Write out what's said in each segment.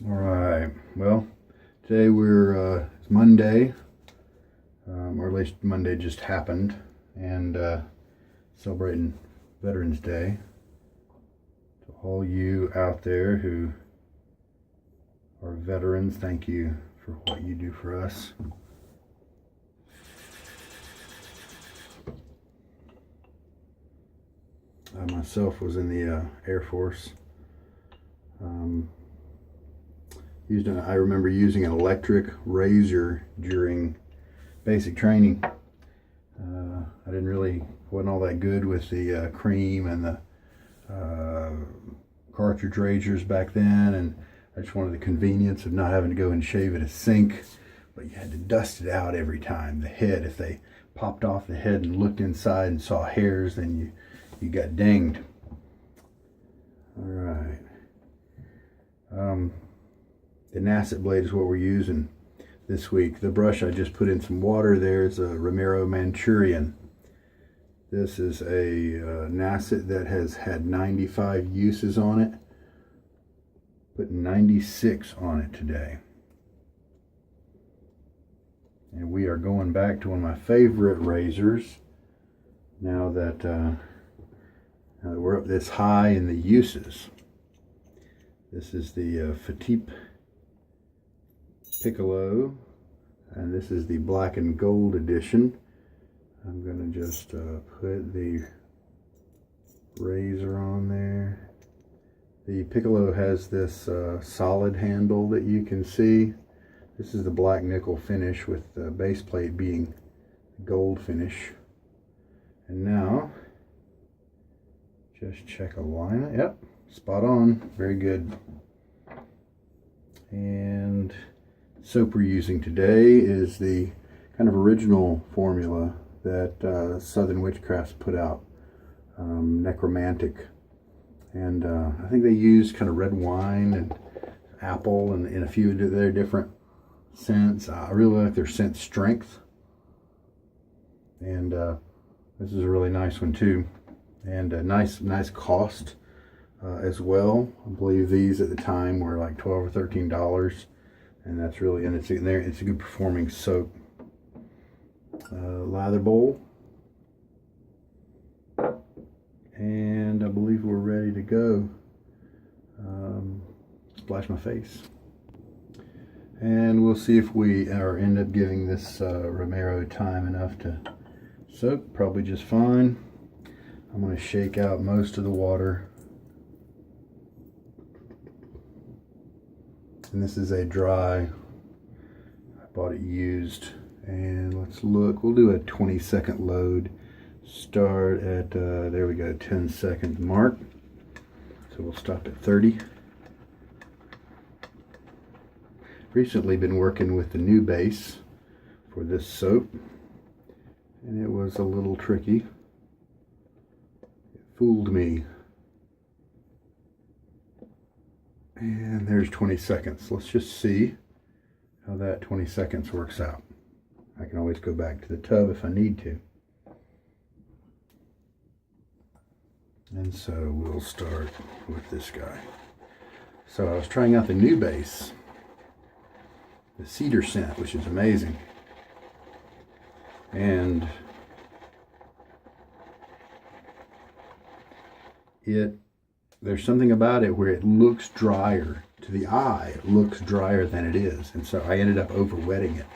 All right. Well, today it's Monday, or at least Monday just happened, and celebrating Veterans Day. To all you out there who are veterans, thank you for what you do for us. I myself was in the Air Force. I remember using an electric razor during basic training. I wasn't all that good with the cream and the cartridge razors back then, and I just wanted the convenience of not having to go and shave at a sink, but you had to dust it out every time. The head, if they popped off the head and looked inside and saw hairs, then you got dinged. All right. The Nacet blade is what we're using this week. The brush I just put in some water there is a Romero Manchurian. This is a Nacet that has had 95 uses on it. Put 96 on it today. And we are going back to one of my favorite razors now that we're up this high in the uses. This is the Fatip Piccolo, and this is the black and gold edition. I'm going to just put the razor on there. The Piccolo has this solid handle that you can see. This is the black nickel finish with the base plate being gold finish. And now, just check alignment. Yep, spot on. Very good. And soap we're using today is the kind of original formula that Southern Witchcrafts put out, Nekromantik. And I think they use kind of red wine and apple and in a few of their different scents. I really like their scent strength. And this is a really nice one too. And a nice cost as well. I believe these at the time were like $12 or $13. And that's really, and it's in there, it's a good performing soap. Lather bowl. And I believe we're ready to go. Splash my face. And we'll see if we end up giving this Romero time enough to soak. Probably just fine. I'm going to shake out most of the water. And this is a dry. I bought it used. And let's look. We'll do a 20-second load. Start at, there we go, 10-second mark. So we'll stop at 30. Recently been working with the new base for this soap. And it was a little tricky. It fooled me. And there's 20 seconds. Let's just see how that 20 seconds works out. I can always go back to the tub if I need to. And so we'll start with this guy. So I was trying out the new base, the cedar scent, which is amazing. And there's something about it where it looks drier. To the eye, it looks drier than it is. And so I ended up over-wetting it.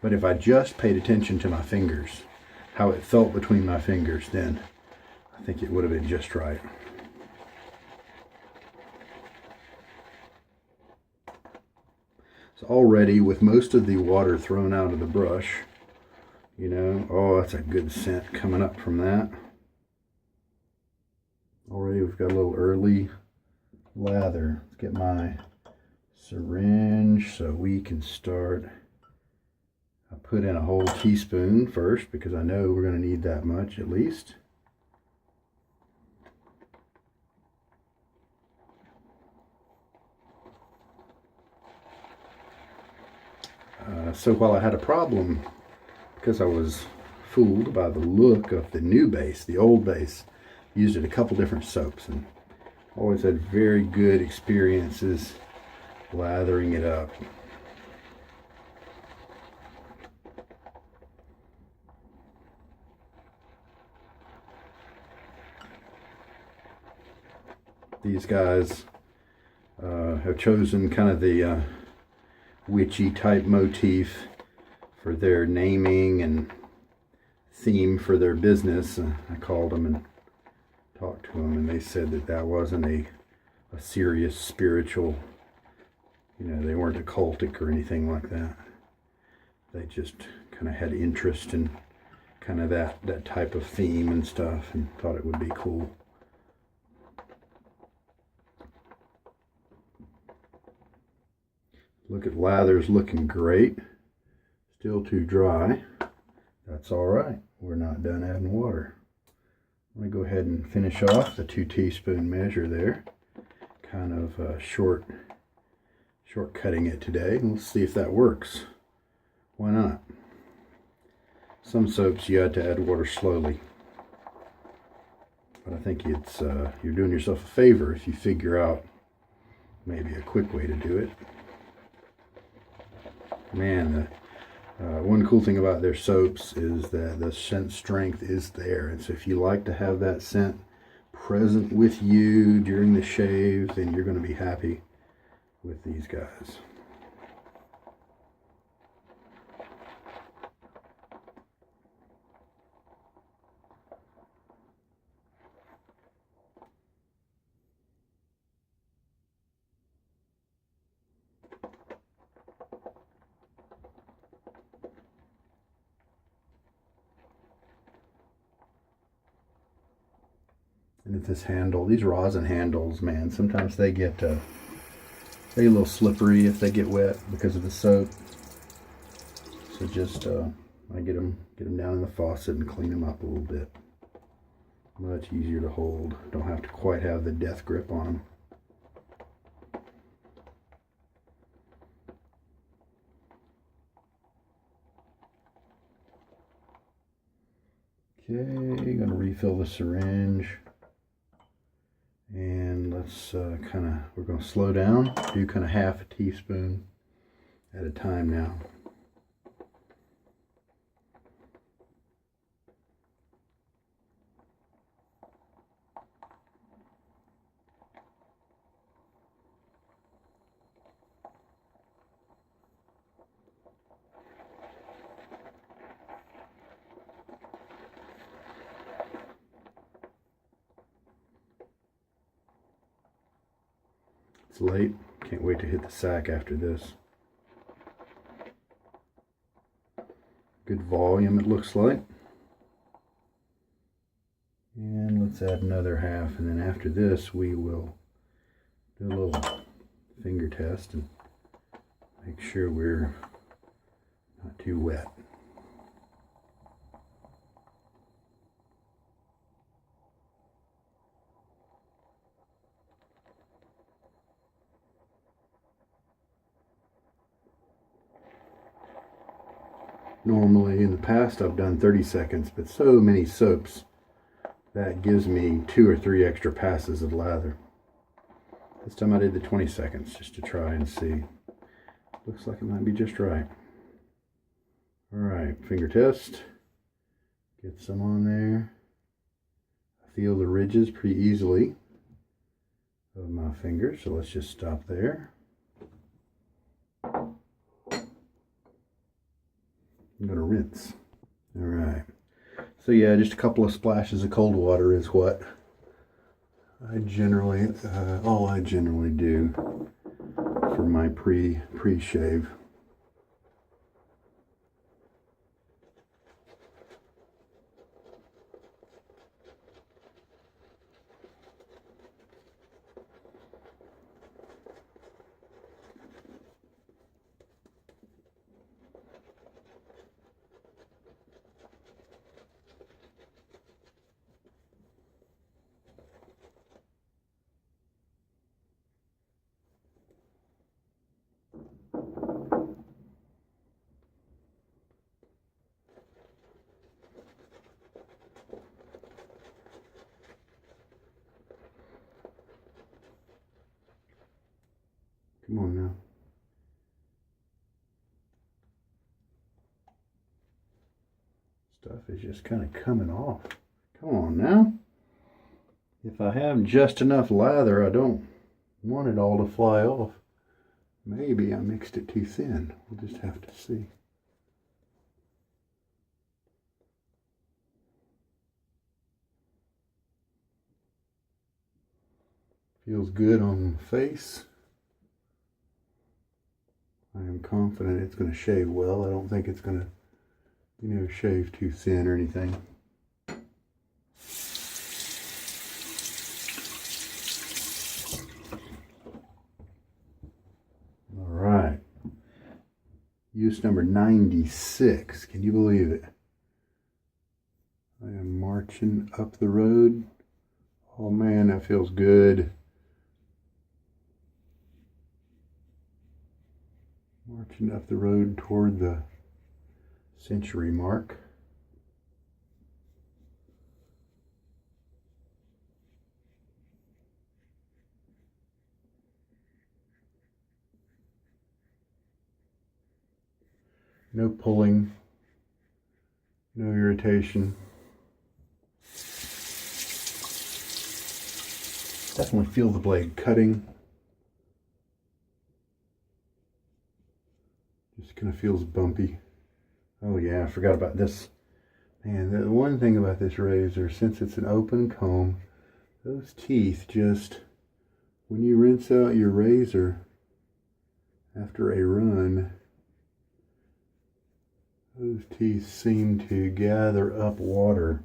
But if I just paid attention to my fingers, how it felt between my fingers, then I think it would have been just right. So already, with most of the water thrown out of the brush, you know, oh, that's a good scent coming up from that. Already we've got a little early lather. Let's get my syringe so we can start. I put in a whole teaspoon first because I know we're going to need that much at least. So while I had a problem because I was fooled by the look of the new base, the old base, used it a couple different soaps and always had very good experiences lathering it up. These guys have chosen kind of the witchy type motif for their naming and theme for their business. I called them and talked to them, and they said that that wasn't a serious spiritual, you know, they weren't occultic or anything like that. They just kind of had interest in kind of that type of theme and stuff, and thought it would be cool. Look at Lather's looking great. Still too dry. That's all right. We're not done adding water. I'm going to go ahead and finish off the 2 teaspoon measure there. Kind of shortcutting it today. Let's see if that works. Why not? Some soaps you had to add water slowly. But I think it's you're doing yourself a favor if you figure out maybe a quick way to do it. Man, one cool thing about their soaps is that the scent strength is there. And so if you like to have that scent present with you during the shave, then you're going to be happy with these guys. And if this handle, these rosin handles, man, sometimes they get a little slippery if they get wet because of the soap. So just I get them down in the faucet and clean them up a little bit. Much easier to hold. Don't have to quite have the death grip on them. Okay, gonna refill the syringe. And let's we're going to slow down, do kind of half a teaspoon at a time now. It's late. Can't wait to hit the sack after this. Good volume it looks like. And let's add another half, and then after this we will do a little finger test and make sure we're not too wet. Normally in the past I've done 30 seconds, but so many soaps that gives me 2 or 3 extra passes of lather. This time I did the 20 seconds just to try and see. Looks like it might be just right. Alright, finger test. Get some on there. I feel the ridges pretty easily of my fingers, so let's just stop there. I'm going to rinse. Alright, so yeah, just a couple of splashes of cold water is what I generally, all I generally do for my pre-shave. Come on now. Stuff is just kind of coming off. Come on now. If I have just enough lather, I don't want it all to fly off. Maybe I mixed it too thin. We'll just have to see. Feels good on the face. I am confident it's going to shave well. I don't think it's going to, you know, shave too thin or anything. All right. Use number 96. Can you believe it? I am marching up the road. Oh man, that feels good. Marching up the road toward the century mark. No pulling, no irritation. Definitely feel the blade cutting. Just kind of feels bumpy. Oh yeah, I forgot about this. Man, the one thing about this razor, since it's an open comb, those teeth just, when you rinse out your razor after a run, those teeth seem to gather up water.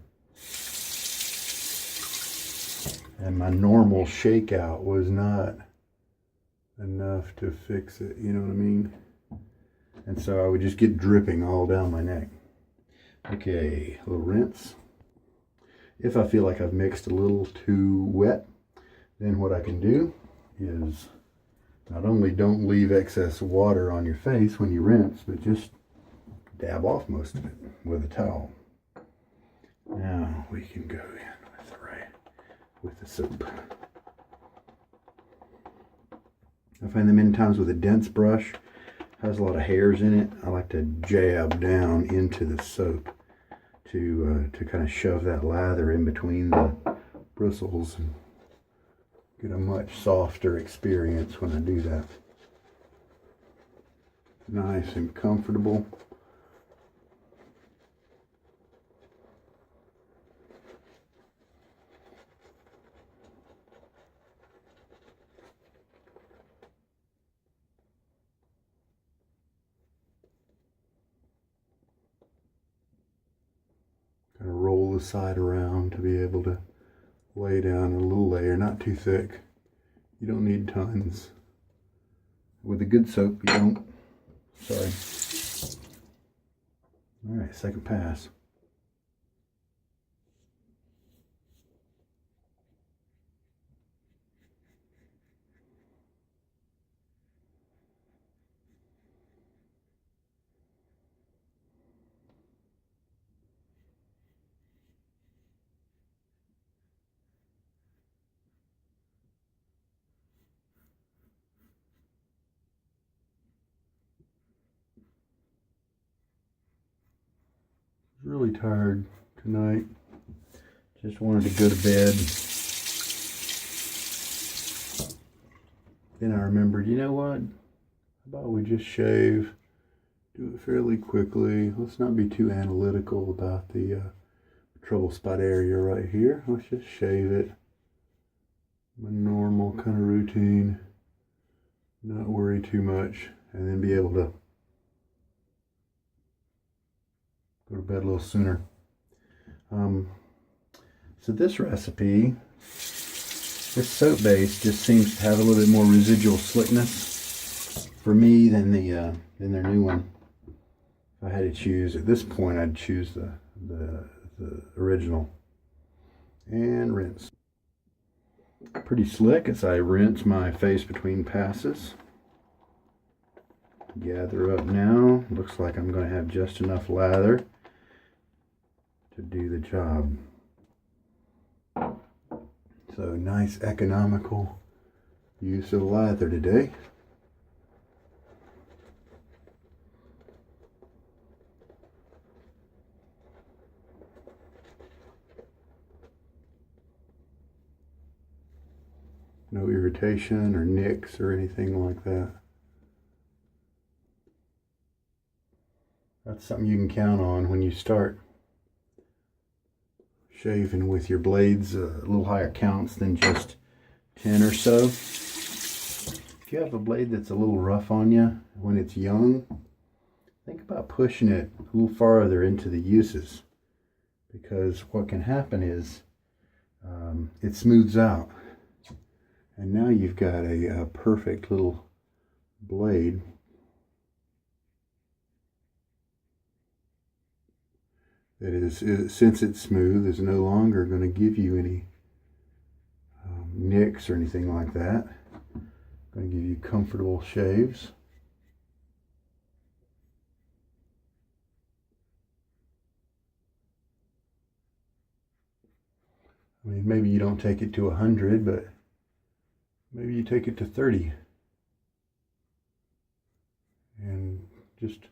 And my normal shakeout was not enough to fix it, you know what I mean? And so I would just get dripping all down my neck. Okay, a little rinse. If I feel like I've mixed a little too wet, then what I can do is not only don't leave excess water on your face when you rinse, but just dab off most of it with a towel. Now we can go in with the soap. I find that many times with a dense brush, has a lot of hairs in it, I like to jab down into the soap to kind of shove that lather in between the bristles and get a much softer experience when I do that. Nice and comfortable. Kind of roll the side around to be able to lay down a little layer, not too thick. You don't need tons. With a good soap, you don't. Sorry. All right, second pass. Really tired tonight. Just wanted to go to bed. Then I remembered, you know what? How about we just shave, do it fairly quickly. Let's not be too analytical about the trouble spot area right here. Let's just shave it. My normal kind of routine. Not worry too much. And then be able to go to bed a little sooner. So this recipe, this soap base just seems to have a little bit more residual slickness for me than their new one. If I had to choose at this point, I'd choose the original. And rinse. Pretty slick as I rinse my face between passes. Gather up now. Looks like I'm going to have just enough lather to do the job. So nice economical use of lather today. irritation or nicks or anything like that. That's something you can count on when you start shaving with your blades a little higher counts than just 10 or so. If you have a blade that's a little rough on you when it's young, think about pushing it a little farther into the uses, because what can happen is it smooths out, and now you've got a perfect little blade that is, since it's smooth, is no longer going to give you any nicks or anything like that. Going to give you comfortable shaves. I mean, maybe you don't take it to 100, but maybe you take it to 30. And just, I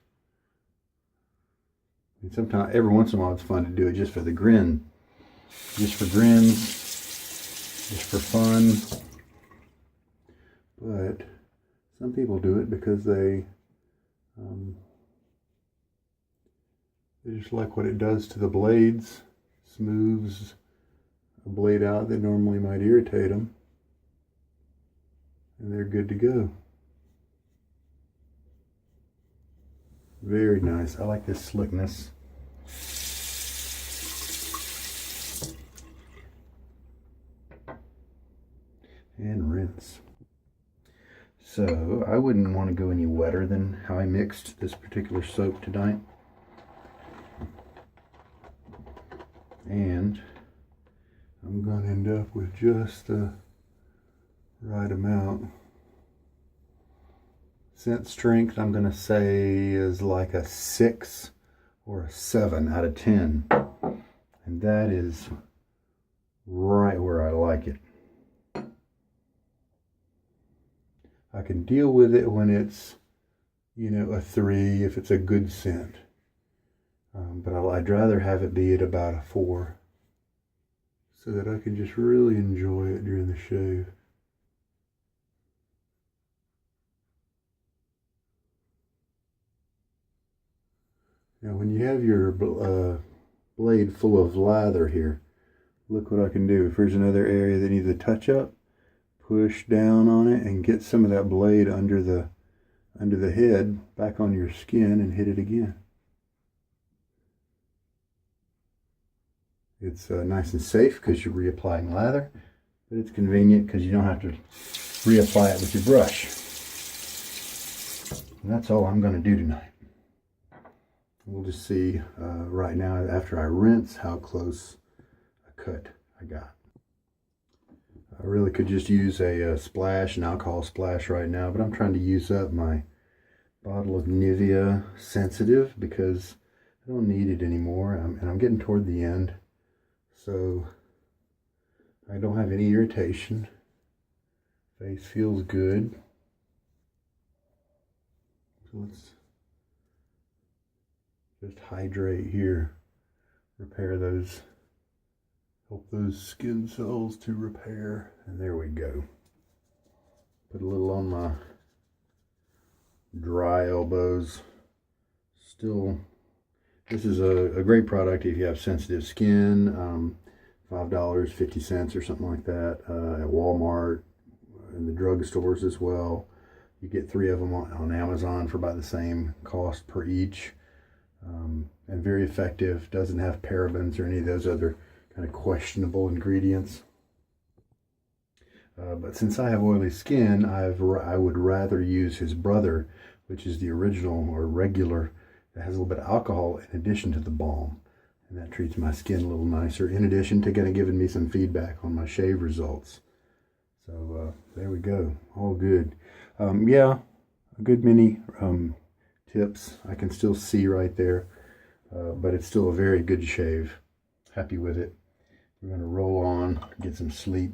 mean, sometimes, every once in a while, it's fun to do it just for the grin. Just for grins, just for fun. But some people do it because they just like what it does to the blades. Smooths a blade out that normally might irritate them, and they're good to go. Very nice. I like this slickness. And rinse. So I wouldn't want to go any wetter than how I mixed this particular soap tonight. And I'm going to end up with just the right amount. Scent strength, I'm going to say, is like a 6 or a 7 out of 10. And that is right where I like it. I can deal with it when it's, you know, a 3 if it's a good scent. But I'd rather have it be at about a 4 so that I can just really enjoy it during the shave. Now when you have your blade full of lather here, look what I can do. If there's another area that needs a touch up, push down on it and get some of that blade under the head back on your skin and hit it again. It's nice and safe because you're reapplying lather, but it's convenient because you don't have to reapply it with your brush. And that's all I'm going to do tonight. We'll just see right now after I rinse how close a cut I got. I really could just use a splash, an alcohol splash right now, but I'm trying to use up my bottle of Nivea Sensitive because I don't need it anymore, and I'm getting toward the end. So I don't have any irritation. Face feels good. So let's just hydrate here. Repair those, help those skin cells to repair. And there we go. Put a little on my dry elbows. Still, this is a great product if you have sensitive skin. $5.50 or something like that at Walmart, in the drugstores as well. You get 3 of them on Amazon for about the same cost per each. And very effective. Doesn't have parabens or any of those other kind of questionable ingredients. But since I have oily skin, I would rather use his brother, which is the original or regular, that has a little bit of alcohol in addition to the balm. And that treats my skin a little nicer, in addition to kind of giving me some feedback on my shave results. So there we go. All good. Yeah, a good many tips. I can still see right there, but it's still a very good shave. Happy with it. We're going to roll on, get some sleep.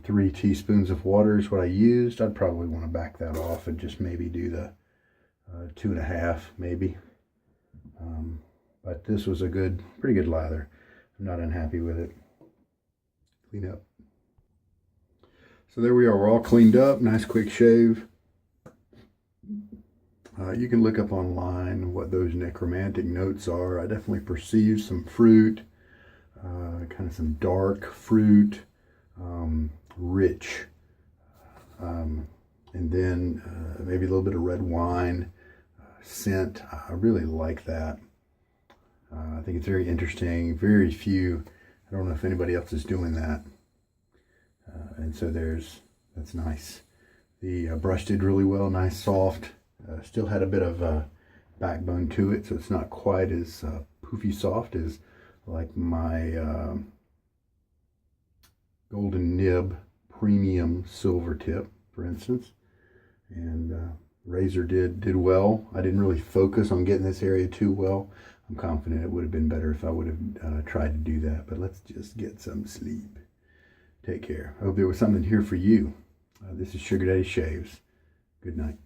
3 teaspoons of water is what I used. I'd probably want to back that off and just maybe do the 2.5 maybe. But this was a pretty good lather. I'm not unhappy with it. Clean up. So there we are, we're all cleaned up, nice quick shave. You can look up online what those necromantic notes are. I definitely perceive some fruit, kind of some dark fruit, rich, and then maybe a little bit of red wine scent. I really like that. I think it's very interesting. Very few, I don't know if anybody else is doing that. And so that's nice. The brush did really well, nice, soft. Still had a bit of backbone to it, so it's not quite as poofy soft as like my golden nib premium silver tip, for instance. And razor did well. I didn't really focus on getting this area too well. I'm confident it would have been better if I would have tried to do that, but let's just get some sleep. Take care. I hope there was something here for you. This is Sugar Daddy Shaves. Good night.